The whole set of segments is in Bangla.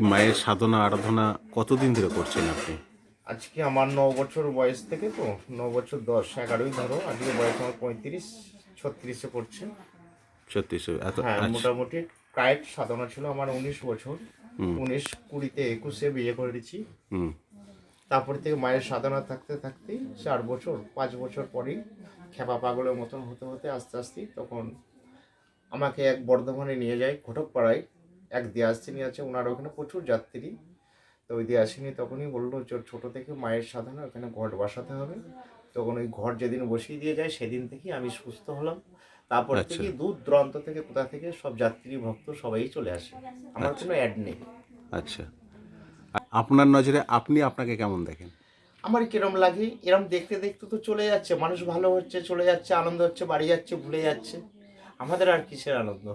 এই মায়ের সাধনা আরাধনা কতদিন ধরে করছেন আপনি? আজকে আমার 9 বছর বয়স থেকে, তো 9 বছর 10-11ই ধরো, আজকে বয়স আমার 35-36-এ পড়ছে। সত্যি এত হ্যাঁ, আচ্ছা। মোটামুটি কায়েক্ট সাধনা ছিল আমার 19 বছর। হুম 19-20-তে 21-এ বিয়ে করেছি। হুম। তারপর থেকে মায়ের সাধনা থাকতে থাকতেই 4 বছর 5 বছর পরেই খেপা পাগলের মতন হতে হতে আস্তে আস্তে তখন আমাকে এক বর্ধমানে নিয়ে যায়, ঘটকপাড়ায় এক দিয়াসিনী আছে, ওনার ওখানে প্রচুর যাত্রী। তো ওই দিয়াসিনী তখনই বললো যে ছোটো থেকে মায়ের সাধনা, ওখানে ঘট বসাতে হবে। তখন ওই ঘর যেদিন বসিয়ে দিয়ে যায় সেদিন থেকেই আমি সুস্থ হলাম। তারপর আচ্ছা থেকে দূর দূরান্ত থেকে কোথা থেকে সব যাত্রী ভক্ত সবাই চলে আসে, আমার আচ্ছা কোনো অ্যাড নেই। আচ্ছা। আপনার নজরে আপনি আপনাকে কেমন দেখেন? আমার কিরম লাগে, এরম দেখতে দেখতে তো চলে যাচ্ছে, মানুষ ভালো হচ্ছে, চলে যাচ্ছে, আনন্দ হচ্ছে, বাড়ি যাচ্ছে, ভুলে যাচ্ছে। আমাদের আর কিসের আনন্দ?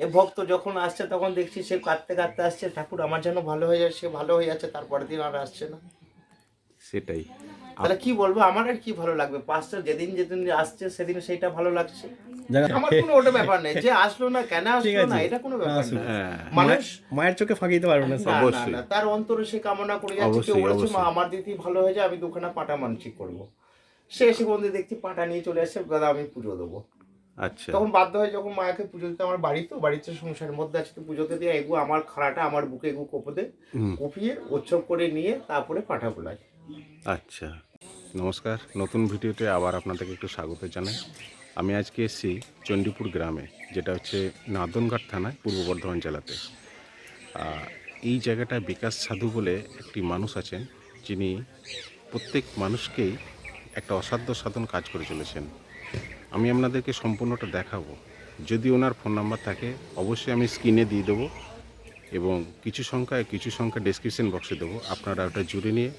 এ ভক্ত যখন আসছে তখন দেখছি সে কাঁদতে কাঁদতে আসছে, ঠাকুর আমার যেন ভালো হয়ে যায়, সে ভালো হয়ে যাচ্ছে, তারপরের দিন আর আসছে না। সেটাই। তাহলে কি বলবো, আমার আর কি ভালো লাগবে? পাঁচটা যেদিন যেদিন আসছে সেদিন সেইটা ভালো লাগছে। আমার কোনো ওটা ব্যাপার নেই, যে আসলো না কেন আসলো না, এটা কোনো ব্যাপার না। হ্যাঁ মানুষ মায়ের চোখে ফাঁকি দিতে পারবে না না না অবশ্যই না, তার অন্তরে সে কামনা করে যাচ্ছে। কেউ অবশ্যই বলেছে মা অবশ্যই। আমার দিদি ভালো হয়ে যায়, আমি দুখানা পাটা মানসিক করবো। সে এসে বন্ধু দেখছি পাটা নিয়ে চলে আসছে, দাদা আমি পুজো দেবো। আচ্ছা তখন বাধ্য হয়ে যখন মাকে পুজো দিতে, আমার বাড়ি তো, বাড়িতে সংসারের মধ্যে আছে, তো পুজোতে দিয়ে এগু আমার খাড়াটা আমার বুকে এগু কোপোতে হুম কুপিয়ে উৎসব করে নিয়ে তারপরে পাঠা বোলাই। আচ্ছা। নমস্কার, নতুন ভিডিওতে আবার আপনাদেরকে একটু স্বাগত জানাই। আমি আজকে এসেছি চণ্ডীপুর গ্রামে, যেটা হচ্ছে নাদনঘাট থানায়, পূর্ব বর্ধমান জেলাতে। এই জায়গাটায় বিকাশ সাধু বলে একটি মানুষ আছেন, যিনি প্রত্যেক মানুষকেই একটা অসাধ্য সাধন কাজ করে চলেছেন। আমি আপনাদেরকে সম্পূর্ণটা দেখাবো। যদি ওনার ফোন নাম্বার থাকে অবশ্যই আমি স্ক্রিনে দিয়ে দেবো, এবং কিছু সংখ্যা ডেসক্রিপশন বক্সে দেবো। আপনারা ওটা জুড়ে নিয়ে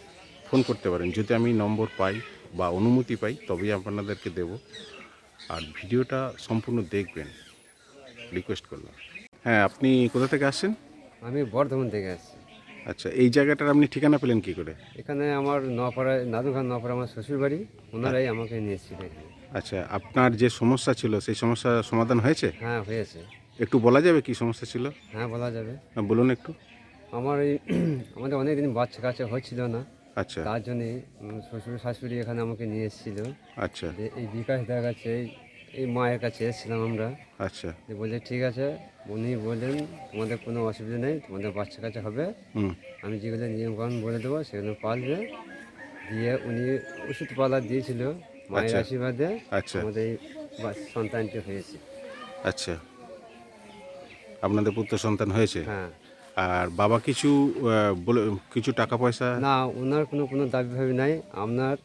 ফোন করতে পারেন। যদি আমি নম্বর পাই বা অনুমতি পাই তবেই আপনাদেরকে দেব। আর ভিডিওটা সম্পূর্ণ দেখবেন, রিকোয়েস্ট করলাম। হ্যাঁ, আপনি কোথা থেকে আসছেন? আমি বর্ধমান থেকে আসছি। আচ্ছা, এই জায়গাটার আপনি ঠিকানা পেলেন কী করে? এখানে আমার নপাড়ায়, নাদুঘাট নপাড়া আমার শ্বশুর বাড়ি। ওনারাই আমাকে নিয়েছিল এখানে। আচ্ছা, আপনার যে সমস্যা ছিল সেই সমস্যার সমাধান হয়েছে? হ্যাঁ, হয়েছে। একটু বলা যাবে কি সমস্যা ছিল? হ্যাঁ, বলা যাবে। হ্যাঁ, বলুন একটু। আমার এই আমাদের অনেক দিন বাচ্চা কাচ্চা হচ্ছিল না, আচ্ছা তার জন্যে শ্বশুর শাশুড়ি এখানে আমাকে নিয়ে এসেছিল। আচ্ছা যে এই বিকাশ দেওয়ার কাছে এই মায়ের কাছে এসেছিলাম আমরা। আচ্ছা। যে বলছে ঠিক আছে, উনি বললেন তোমাদের কোনো অসুবিধা নেই, তোমাদের বাচ্চা কাচ্চা হবে, হুম আমি যেগুলো নিয়মকানুন বলে দেবো সেগুলো পালবে। দিয়ে উনি ওষুধপালা দিয়েছিল, মায়ের আচ্ছা আশীর্বাদে আচ্ছা আমাদের এই সন্তানটি হয়েছে। আচ্ছা। আপনাদের পুত্র সন্তান হয়েছে? হ্যাঁ। আর বাবা কিছু বলে কিছু টাকা পয়সা? না, ওনার কোনো কোনো দাবি ভাবি নাই, আপনার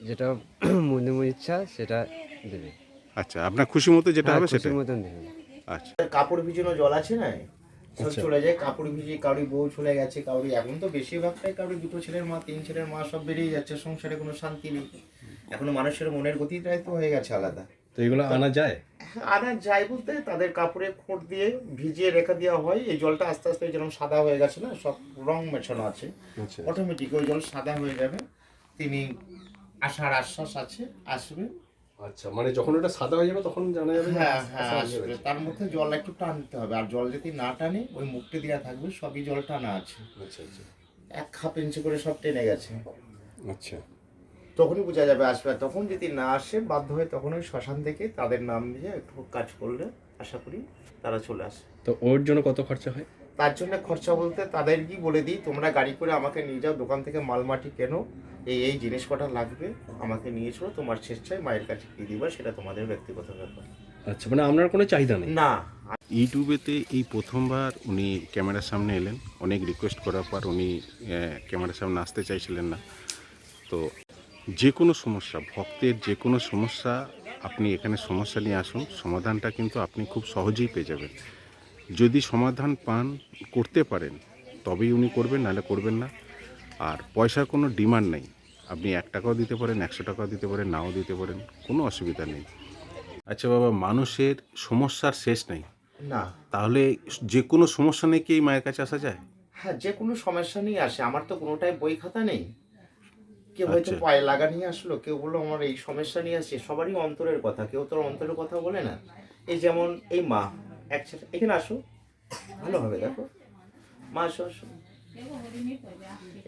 যেটা মনে মনে ইচ্ছা সেটা দেবে। আচ্ছা, আপনার খুশি মতো যেটা হ্যাঁ, হবে খুশির সেটাই? মতন দেবে। আচ্ছা কাপড় ভিজানো জল আছে না, সব চলে যায়, কাপড় ভিজিয়ে কাউরি বউ চলে গেছে, কাউরি এখন তো বেশিরভাগটাই কাউরি 2 ছেলের মা 3 ছেলের মা সব বেরিয়ে যাচ্ছে, সংসারে কোনো শান্তি নেই। এখনো মানুষের মনের গতিটাই তো হয়ে গেছে আলাদা। তো এগুলো আনা যায়? আনা যায় বলতে তাদের কাপড়ে খোঁট দিয়ে ভিজিয়ে রেখে দেওয়া হয়, এই জলটা আস্তে আস্তে যেরকম সাদা হয়ে গেছে না, সব রং মেশানো আছে, আচ্ছা। অটোমেটিক ওই জল সাদা হয়ে যাবে। তিনি আসার আশ্বাস আছে, আসবে। আচ্ছা, মানে যখন ওটা সাদা হয়ে যাবে তখন জানা যাবে? হ্যাঁ হ্যাঁ আসবে, তার মধ্যে জল একটু টানতে হবে, আর জল যদি না টানে ওই মুখটি দেওয়া থাকবে, সবই জল টানা আছে, আচ্ছা আচ্ছা 1/2 ইঞ্চি করে সব টেনে গেছে। আচ্ছা। তখনই বোঝা যাবে আসবে, আর তখন যদি না আসে বাধ্য হয়ে তখন ওই শ্মশান থেকে তাদের নাম দিয়ে একটু কাজ করলে আশা করি তারা চলে আসে। তো ওর জন্য কত খরচা হয়? তার জন্য খরচা বলতে তাদেরকেই বলে দিই, তোমরা গাড়ি করে আমাকে নিয়ে যাও, দোকান থেকে মাল মাটি কেনো, এই জিনিস কটা লাগবে, আমাকে নিয়ে চলো, তোমার স্বেচ্ছায় মায়ের কাছে কি দিবা সেটা তোমাদের ব্যক্তিগত ব্যাপার। আচ্ছা, মানে আপনার কোনো চাহিদা নেই? না। ইউটিউবেতে এই প্রথমবার উনি ক্যামেরার সামনে এলেন। অনেক রিকোয়েস্ট করার পর উনি ক্যামেরার সামনে আসতে চাইছিলেন না। তো যে কোনো সমস্যা, ভক্তের যে কোনো সমস্যা, আপনি এখানে সমস্যা নিয়ে আসুন, সমাধানটা কিন্তু আপনি খুব সহজেই পেয়ে যাবেন। যদি সমাধান পান, করতে পারেন, তবেই উনি করবেন, নাহলে করবেন না। আর পয়সার কোনো ডিমান্ড নেই। আপনি 1 টাকাও দিতে পারেন, 100 টাকাও দিতে পারেন, নাও দিতে পারেন, কোনো অসুবিধা নেই। আচ্ছা বাবা, মানুষের সমস্যার শেষ নেই, না। তাহলে যে কোনো সমস্যা নিয়ে কি এই মায়ের কাছে আসা যায়? হ্যাঁ, যে কোনো সমস্যা নিয়ে আসে, আমার তো কোনোটাই বই খাতা নেই। কেউ হয়তো আচ্ছা পায়ে লাগা নিয়ে আসলো, কেউ বললো আমার এই সমস্যা নিয়ে আসছে, সবারই অন্তরের কথা, কেউ তো অন্তরের কথা বলে না। এই যেমন এই মা, এক ছেলে এখানে আসো, ভালো হবে দেখো, মা আসো আসো।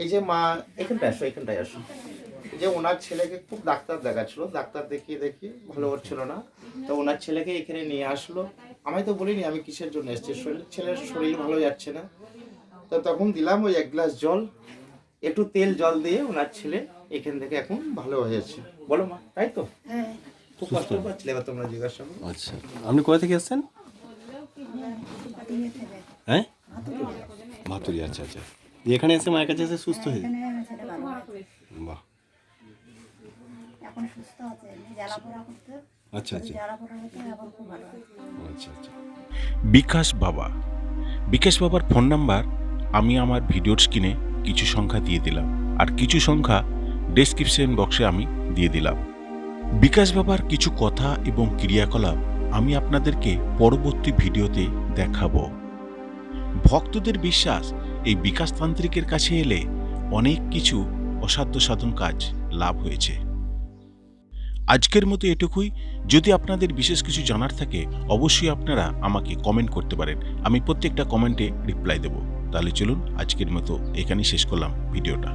এই যে মা এখানটায় আসো, এখানটায় আসো। এই যে ওনার ছেলেকে খুব ডাক্তার দেখাচ্ছিল, ডাক্তার দেখিয়ে ভালো হচ্ছিল না, তো ওনার ছেলেকে এখানে নিয়ে আসলো। আমি তো বলিনি আমি কিসের জন্য এসেছি, ছেলের শরীর ভালো যাচ্ছে না, তো তখন দিলাম ওই 1 গ্লাস জল, একটু তেল জল দিয়ে ওনার ছেলে এখান থেকে এখন ভালো হয়েছে। বলো মা, তাই তো? খুব কষ্ট পাচ্ছিলে, এবার তোমরা জিজ্ঞাসা করো। আচ্ছা, আপনি কোথা থেকে এসেছেন? হ্যাঁ, ভাতুরি। আচ্ছা আচ্ছা, এখানে এসে মায়ের কাছে এসে সুস্থ হয়ে? বাহ, এখন সুস্থ আছে, জ্বালাপোড়া করতে, আচ্ছা আচ্ছা জ্বালাপোড়া হতো, এখন খুব ভালো আছে। আচ্ছা আচ্ছা। বিকাশ বাবার ফোন নাম্বার আমি আমার ভিডিওর স্ক্রিনে কিছু সংখ্যা দিয়ে দিলাম, আর কিছু সংখ্যা ডেসক্রিপশন বক্সে আমি দিয়ে দিলাম। বিকাশ বাবার কিছু কথা এবং ক্রিয়াকলাপ আমি আপনাদেরকে পরবর্তী ভিডিওতে দেখাবো। ভক্তদের বিশ্বাস এই বিকাশ তান্ত্রিকের কাছে এলে অনেক কিছু অসাধ্য সাধন কাজ লাভ হয়েছে। আজকের মতো এটুকুই। যদি আপনাদের বিশেষ কিছু জানার থাকে অবশ্যই আপনারা আমাকে কমেন্ট করতে পারেন, আমি প্রত্যেকটা কমেন্টে রিপ্লাই দেব। তাহলে চলুন আজকের মতো এখানেই শেষ করলাম ভিডিওটা।